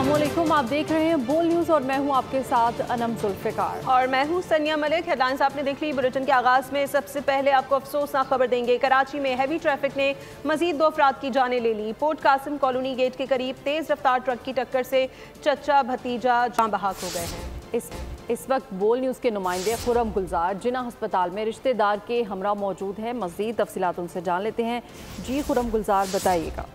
अस्सलामुअलैकुम, आप देख रहे हैं बोल न्यूज़ और मैं हूं आपके साथ अनम जुल्फ़िकार और मैं हूं सनिया मलिक। हेडलाइंस आपने देख ली। बुलेटिन के आगाज में सबसे पहले आपको अफसोसनाक खबर देंगे। कराची में हैवी ट्रैफिक ने मजीद 2 अफराद की जानें ले ली। पोर्ट कासिम कॉलोनी गेट के करीब तेज रफ्तार ट्रक की टक्कर से चचा भतीजा जान बहक हो गए हैं। इस वक्त बोल न्यूज़ के नुमाइंदे खुरम गुलजार जिना अस्पताल में रिश्तेदार के हमरा मौजूद हैं। मजीद तफसीलात उनसे जान लेते हैं। जी खुरम गुलजार, बताइएगा।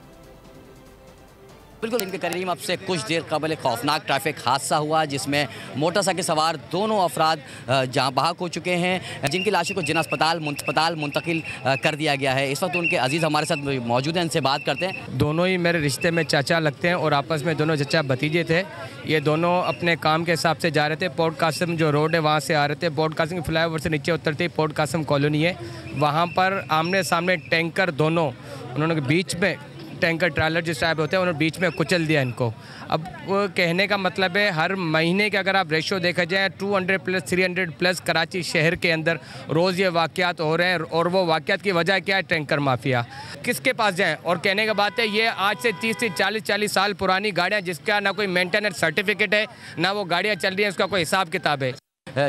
बिल्कुल, इनके करीब अब से कुछ देर कबल एक खौफनाक ट्रैफिक हादसा हुआ जिसमें मोटरसाइकिल सवार दोनों अफराद जहाँ बहक हो चुके हैं, जिनकी लाशों को जिना अस्पताल मुंतकिल कर दिया गया है। इस वक्त उनके अजीज़ हमारे साथ मौजूद हैं, इनसे बात करते हैं। दोनों ही मेरे रिश्ते में चाचा लगते हैं और आपस में दोनों चचा भतीजे थे। ये दोनों अपने काम के हिसाब से जा रहे थे। पोर्ट कासिम जो रोड है वहाँ से आ रहे थे। पोर्ट कासिम के फ्लाईओवर से नीचे उतरते ही पोर्ट कासिम कॉलोनी है, वहाँ पर आमने सामने टैंकर दोनों उन्होंने बीच में टैंकर ट्रैलर जिस टाइप होते हैं उन्होंने बीच में कुचल दिया इनको। अब वो कहने का मतलब है हर महीने के अगर आप रेशो देखा जाए 200 प्लस 300 प्लस कराची शहर के अंदर रोज़ ये वाक़यात हो रहे हैं। और वो वाक़यात की वजह क्या है? Tanker mafia. किसके पास जाएं? और कहने का बात है ये आज से 30 से 40 साल पुरानी गाड़ियाँ जिसका ना कोई मेंटेनेंस सर्टिफिकेट है ना वो गाड़ियाँ चल रही हैं, उसका कोई हिसाब किताब है।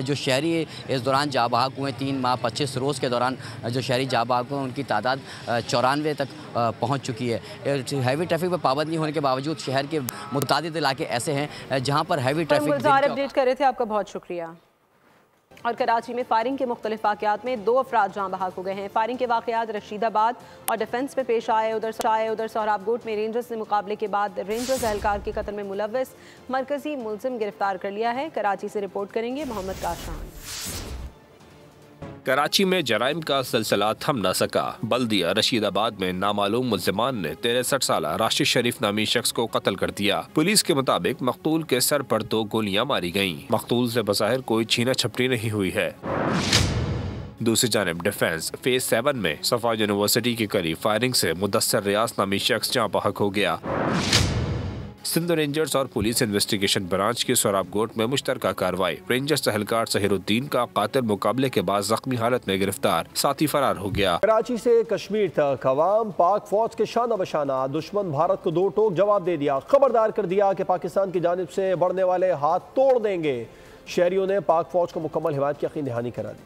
जो शहरी इस दौरान जाँ बहक हुए 3 माह 25 रोज़ के दौरान जो शहरी जाँ बहक हुए उनकी तादाद 94 तक पहुंच चुकी है। हैवी ट्रैफिक पर पाबंदी होने के बावजूद शहर के मुतअद्दिद इलाके ऐसे हैं जहां पर हैवी ट्रैफिक। अपडेट कर रहे थे, आपका बहुत शुक्रिया। और कराची में फायरिंग के मुख्तलिफ वाक़यात में 2 अफराद जाँ बहक हो गए हैं। फायरिंग के वाक़यात रशीदाबाद और डिफेंस में पेश आए। उधर सोहराबकोट में रेंजर्स ने मुकाबले के बाद रेंजर्स एहलकार के कत्ल में मुलव्वस मरकजी मुलजिम गिरफ्तार कर लिया है। कराची से रिपोर्ट करेंगे मोहम्मद काशान। कराची में जराइम का सिलसिला थम न सका। बल्दिया रशीदाबाद में नामालूम मुल्जिमान ने 63 साल राशिद शरीफ नामी शख्स को कत्ल कर दिया। पुलिस के मुताबिक मकतूल के सर पर 2 गोलियां मारी गईं। मकतूल से बज़ाहिर कोई छीना छपटी नहीं हुई है। दूसरी जानिब डिफेंस फेज 7 में सफा यूनिवर्सिटी के करीब फायरिंग से मुदस्सर रियाज नामी शख्स जाँ बहक हो गया। सिंध रेंजर्स और पुलिस इन्वेस्टिगेशन ब्रांच की सोहराबकोट में मुश्तरका कार्रवाई। रेंजर्स एहलकार सहीरुद्दीन का कातिल मुकाबले के बाद जख्मी हालत में गिरफ्तार, साथी फरार हो गया। कराची से कश्मीर तक अवाम पाक फौज के शाना बशाना। दुश्मन भारत को 2 टोक जवाब दे दिया। खबरदार कर दिया कि पाकिस्तान की जानिब से बढ़ने वाले हाथ तोड़ देंगे। शहरियों ने पाक फौज को मुकम्मल हिमायत की यकीन दहानी करा दी।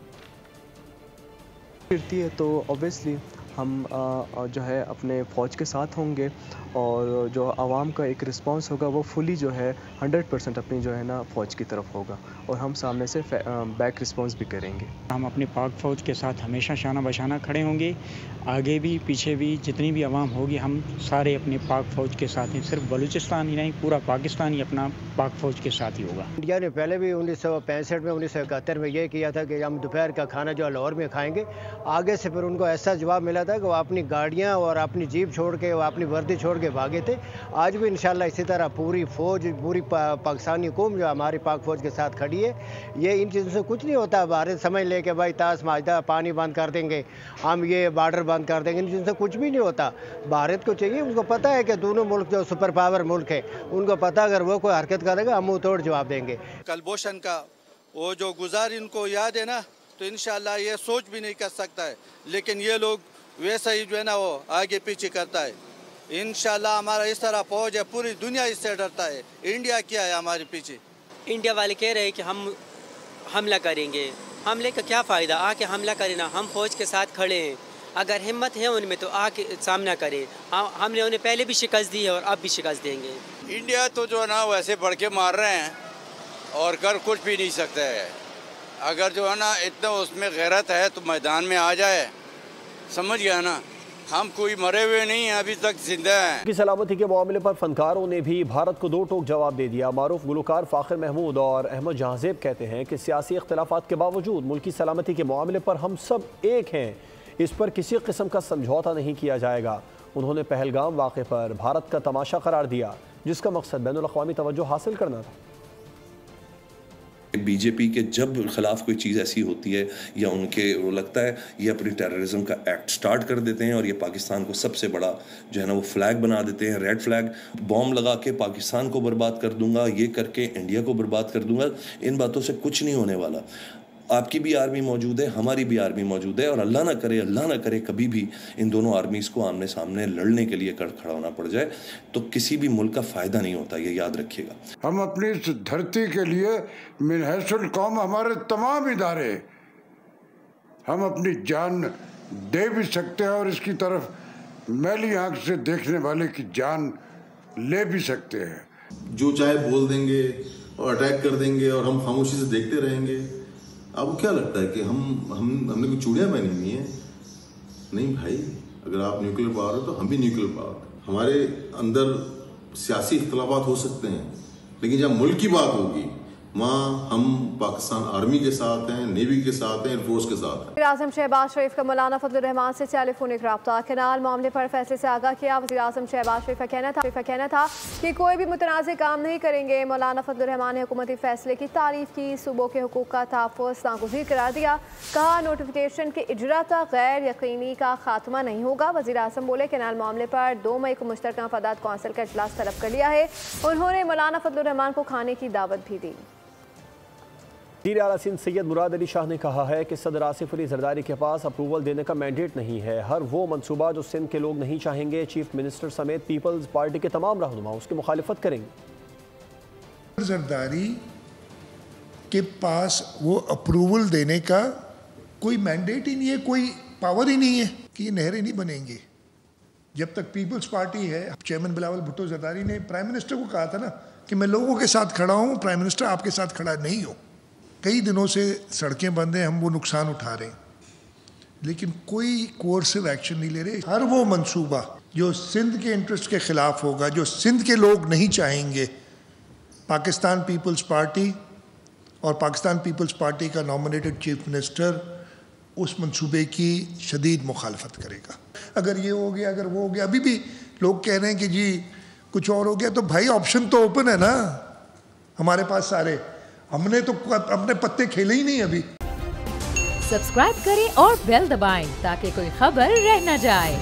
है तो ऑब्वियसली हम जो है अपने फ़ौज के साथ होंगे और जो आवाम का एक रिस्पांस होगा वो फुली जो है 100% अपनी जो है ना फ़ौज की तरफ होगा और हम सामने से बैक रिस्पांस भी करेंगे। हम अपनी पाक फ़ौज के साथ हमेशा शाना बशाना खड़े होंगे। आगे भी पीछे भी जितनी भी आवाम होगी हम सारे अपने पाक फ़ौज के साथ हैं। सिर्फ बलूचिस्तान ही नहीं, पूरा पाकिस्तान ही अपना पाक फ़ौज के साथ ही होगा। इंडिया ने पहले भी 1965 में 1971 में ये किया था कि हम दोपहर का खाना जो लाहौर में खाएंगे। आगे से फिर उनको ऐसा जवाब मिला था कि वो अपनी गाड़ियाँ और अपनी जीप छोड़ के, वो अपनी वर्दी छोड़ के भागे थे। आज भी इंशाल्लाह इसी तरह पूरी फ़ौज, पूरी पाकिस्तानी कौम जो हमारी पाक फ़ौज के साथ खड़ी है। ये इन चीज़ों से कुछ नहीं होता। भारत समझ ले के भाई ताश माजदा पानी बंद कर देंगे, हम ये बॉर्डर बंद कर देंगे, इन चीज़ों से कुछ भी नहीं होता। भारत को चाहिए, उनको पता है कि दोनों मुल्क जो सुपर पावर मुल्क है उनको पता अगर वो कोई हरकत करेगा हम मुँह तोड़ जवाब देंगे। कलभूषण का वो जो गुजार इनको याद है ना, तो इंशाल्लाह ये सोच भी नहीं कर सकता है, लेकिन ये लोग वैसा ही जो है ना वो आगे पीछे करता है। इंशाल्लाह हमारा इस तरह फौज है, पूरी दुनिया इससे डरता है। इंडिया क्या है हमारे पीछे? इंडिया वाले कह रहे हैं कि हम हमला करेंगे। हमले का क्या फ़ायदा? आके हमला करें ना, हम फौज के साथ खड़े हैं। अगर हिम्मत है उनमें तो आके सामना करें। हमने उन्हें पहले भी शिकस्त दी है और अब भी शिकस्त देंगे। इंडिया तो जो है ना वैसे बढ़ के मार रहे हैं और कर कुछ भी नहीं सकते है। अगर जो है ना इतना उसमें गैरत है तो मैदान में आ जाए, समझ गया ना। हम कोई मरे हुए नहीं हैं, अभी तक जिंदा हैं। की सलामती के मामले पर फनकारों ने भी भारत को 2 टोक जवाब दे दिया। मारूफ गुलकार फ़ाखिर महमूद और अहमद जहांजेब कहते हैं कि सियासी इख्तलाफात के बावजूद मुल्क की सलामती के मामले पर हम सब एक हैं। इस पर किसी किस्म का समझौता नहीं किया जाएगा। उन्होंने पहलगाम वाक़े पर भारत का तमाशा करार दिया, जिसका मकसद बैनुल अक़वामी तवज्जो हासिल करना था। बीजेपी के जब खिलाफ कोई चीज़ ऐसी होती है या उनके वो लगता है ये अपनी टेररिज्म का एक्ट स्टार्ट कर देते हैं और ये पाकिस्तान को सबसे बड़ा जो है ना वो फ्लैग बना देते हैं, रेड फ्लैग। बॉम्ब लगा के पाकिस्तान को बर्बाद कर दूंगा, ये करके इंडिया को बर्बाद कर दूंगा। इन बातों से कुछ नहीं होने वाला। आपकी भी आर्मी मौजूद है, हमारी भी आर्मी मौजूद है, और अल्लाह ना करे कभी भी इन दोनों आर्मीज़ को आमने सामने लड़ने के लिए खड़ा होना पड़ जाए तो किसी भी मुल्क का फ़ायदा नहीं होता, ये याद रखिएगा। हम अपनी इस धरती के लिए मिनहसुल कौम हमारे तमाम इदारे, हम अपनी जान दे भी सकते हैं और इसकी तरफ मैली आंख से देखने वाले की जान ले भी सकते हैं। जो चाहे बोल देंगे और अटैक कर देंगे और हम खामोशी से देखते रहेंगे। आपको क्या लगता है कि हमने कोई चूड़ियां पहनी हुई हैं? नहीं भाई, अगर आप न्यूक्लियर पावर हो तो हम भी न्यूक्लियर पावर। हमारे अंदर सियासी इख्तलाफात हो सकते हैं, लेकिन जब मुल्क की बात होगी वहाँ हम पाकिस्तान आर्मी के साथ हैं, नेवी के साथ हैं, एयरफोर्स के साथ हैं। वज़ीर-ए-आज़म शहबाज शरीफ का मौलाना फजलुर रहमान से टेलीफोनिक रब्ता, कैनाल मामले पर फैसले से आगाह किया। वज़ीर-ए-आज़म शहबाज शरीफ का कहना था कि कोई भी मुतनाज़ काम नहीं करेंगे। मौलाना फजलुर रहमान ने हुकूमती फैसले की तारीफ की, सूबों के हुकूक का तहफ़्फ़ुज़ नागुज़ीर करार दिया। कहा नोटिफिकेशन के इजरा का गैर यकीनी का खात्मा नहीं होगा। वज़ीर-ए-आज़म बोले कैनाल मामले पर 2 मई को मुश्तरका मफादात कौंसिल का इजलास तलब कर लिया है। उन्होंने मौलाना फजलुर रहमान को खाने की दावत भी दी। वज़ीर आला सिंध सैयद मुराद अली शाह ने कहा है कि सदर आसिफ अली जरदारी के पास अप्रूवल देने का मैंडेट नहीं है। हर वो मनसूबा जो सिंध के लोग नहीं चाहेंगे, चीफ मिनिस्टर समेत पीपल्स पार्टी के तमाम रहनुमा उसकी मुखालिफत करेंगे। जरदारी के पास वो अप्रूवल देने का कोई मैंडेट ही नहीं है, कोई पावर ही नहीं है कि ये नहरें नहीं बनेंगी जब तक पीपल्स पार्टी है। चेयरमैन बिलावल भुट्टो जरदारी ने प्राइम मिनिस्टर को कहा था ना कि मैं लोगों के साथ खड़ा हूँ, प्राइम मिनिस्टर आपके साथ खड़ा नहीं हो। कई दिनों से सड़कें बंद हैं, हम वो नुकसान उठा रहे हैं, लेकिन कोई कोर्सिव एक्शन नहीं ले रहे। हर वो मंसूबा जो सिंध के इंटरेस्ट के ख़िलाफ़ होगा, जो सिंध के लोग नहीं चाहेंगे, पाकिस्तान पीपल्स पार्टी और पाकिस्तान पीपल्स पार्टी का नॉमिनेटेड चीफ मिनिस्टर उस मंसूबे की शदीद मुखालफत करेगा। अगर ये हो गया, अगर वो हो गया, अभी भी लोग कह रहे हैं कि जी कुछ और हो गया, तो भाई ऑप्शन तो ओपन है ना हमारे पास सारे। हमने तो अपने पत्ते खेले ही नहीं अभी। सब्सक्राइब करें और बेल दबाएं ताकि कोई खबर रह न जाए।